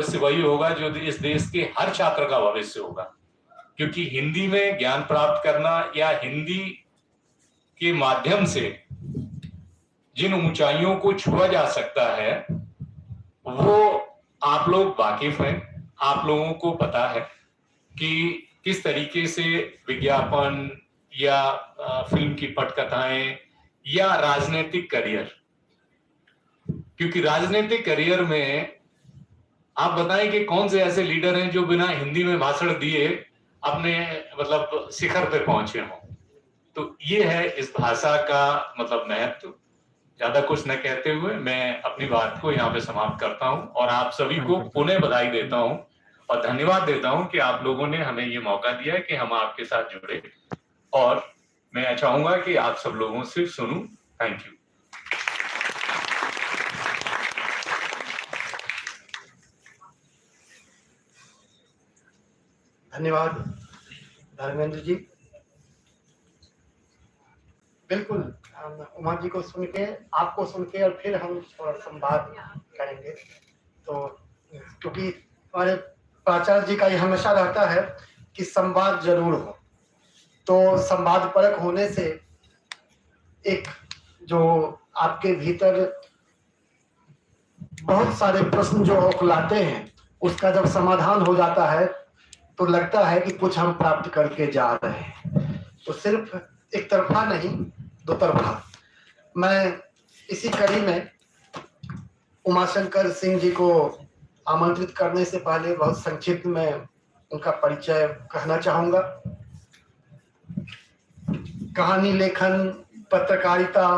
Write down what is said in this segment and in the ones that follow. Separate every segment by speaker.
Speaker 1: भविष्य वही होगा जो इस देश के हर छात्र का भविष्य होगा, क्योंकि हिंदी में ज्ञान प्राप्त करना या हिंदी के माध्यम से जिन ऊंचाइयों को छुआ जा सकता है वो आप लोग वाकिफ हैं। आप लोगों को पता है कि किस तरीके से विज्ञापन या फिल्म की पटकथाएं या राजनीतिक करियर, क्योंकि राजनीतिक करियर में आप बताएं कि कौन से ऐसे लीडर हैं जो बिना हिंदी में भाषण दिए अपने मतलब शिखर पे पहुंचे हों। तो ये है इस भाषा का मतलब महत्व। ज्यादा कुछ न कहते हुए मैं अपनी बात को यहाँ पे समाप्त करता हूँ और आप सभी को पुनः बधाई देता हूँ और धन्यवाद देता हूँ कि आप लोगों ने हमें ये मौका दिया है कि हम आपके साथ जुड़े, और मैं चाहूंगा कि आप सब लोगों से सुनूं। Thank you.
Speaker 2: धन्यवाद धर्मेंद्र जी। बिल्कुल, उमा जी को सुन के, आपको सुन के और फिर हम थोड़ा संवाद करेंगे। तो क्योंकि हमारे प्राचार्य जी का ये हमेशा रहता है कि संवाद जरूर हो, तो संवाद परक होने से एक जो आपके भीतर बहुत सारे प्रश्न जो उखलाते हैं उसका जब समाधान हो जाता है तो लगता है कि कुछ हम प्राप्त करके जा रहे हैं। तो सिर्फ एक तरफा नहीं, दो तरफा। मैं इसी कड़ी में उमाशंकर सिंह जी को आमंत्रित करने से पहले बहुत संक्षिप्त में उनका परिचय कहना चाहूंगा। कहानी लेखन, पत्रकारिता,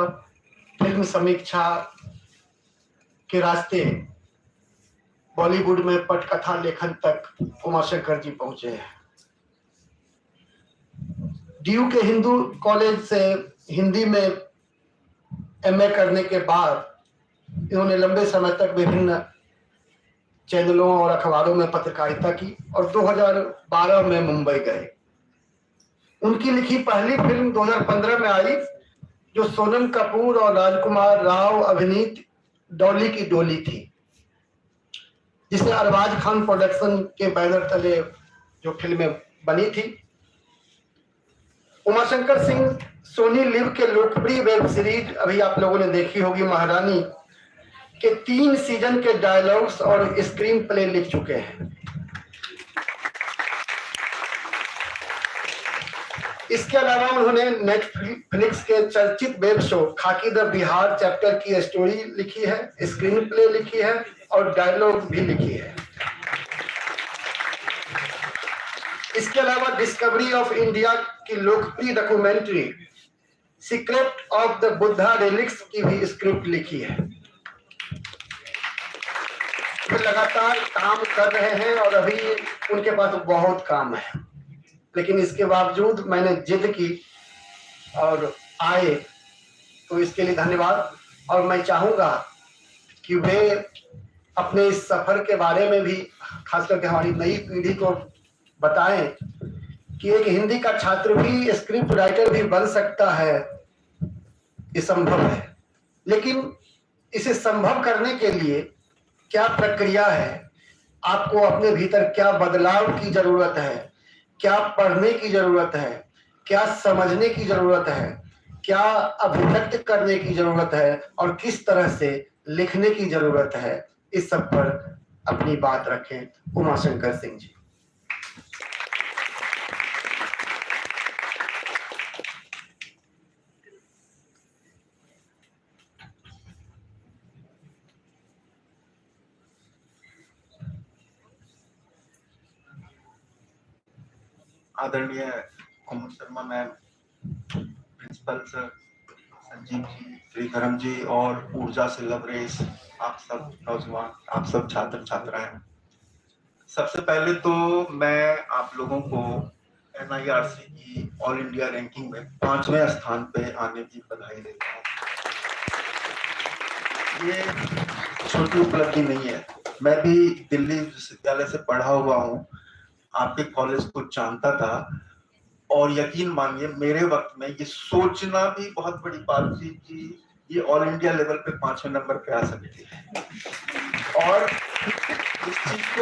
Speaker 2: फिल्म समीक्षा के रास्ते बॉलीवुड में पटकथा लेखन तक उमाशंकर जी पहुंचे हैं। डीयू के हिंदू कॉलेज से हिंदी में एमए करने के बाद इन्होंने लंबे समय तक विभिन्न चैनलों और अखबारों में पत्रकारिता की और 2012 में मुंबई गए। उनकी लिखी पहली फिल्म 2015 में आई जो सोनम कपूर और राजकुमार राव अभिनीत डॉली की डोली थी, जिसे अरबाज खान प्रोडक्शन के बैनर तले जो फिल्में बनी थी। उमाशंकर सिंह सोनी लिव के लोकप्रिय वेब सीरीज अभी आप लोगों ने देखी होगी महारानी के 3 सीजन के डायलॉग्स और स्क्रीन प्ले लिख चुके हैं। इसके अलावा उन्होंने नेटफ्लिक्स के चर्चित वेब शो खाकी द बिहार चैप्टर की स्टोरी लिखी है, स्क्रीन प्ले लिखी है और डायलॉग भी लिखी है। इसके अलावा डिस्कवरी ऑफ इंडिया की लोकप्रिय documentary secret of the Buddha relics की भी स्क्रिप्ट लिखी है। वे लगातार काम कर रहे हैं और अभी उनके पास बहुत काम है, लेकिन इसके बावजूद मैंने जिद की और आए, तो इसके लिए धन्यवाद। और मैं चाहूंगा कि वे अपने इस सफर के बारे में भी खास करके हमारी नई पीढ़ी को बताएं कि एक हिंदी का छात्र भी स्क्रिप्ट राइटर भी बन सकता है, ये संभव है। लेकिन इसे संभव करने के लिए क्या प्रक्रिया है, आपको अपने भीतर क्या बदलाव की जरूरत है, क्या पढ़ने की जरूरत है, क्या समझने की जरूरत है, क्या अभिव्यक्त करने की जरूरत है और किस तरह से लिखने की जरूरत है, इस सब पर अपनी बात रखें उमाशंकर सिंह जी।
Speaker 3: आदरणीय Kumar Sharma ma'am, principal sir, Sanjeev ji, Shridharam ji और ऊर्जा से लवरेश, आप सब नौजवान, आप सब छात्र छात्राएं, सबसे पहले तो मैं आप लोगों को NIRC की ऑल इंडिया रैंकिंग में 5वें स्थान पे आने की बधाई देता हूँ। ये छोटी उपलब्धि नहीं है। मैं भी दिल्ली विश्वविद्यालय से पढ़ा हुआ हूँ, आपके कॉलेज को जानता था और यकीन मानिए मेरे वक्त में ये सोचना भी बहुत बड़ी बात थी कि ये ऑल इंडिया लेवल पे 5वें नंबर पे आ सकती है। और इस चीज को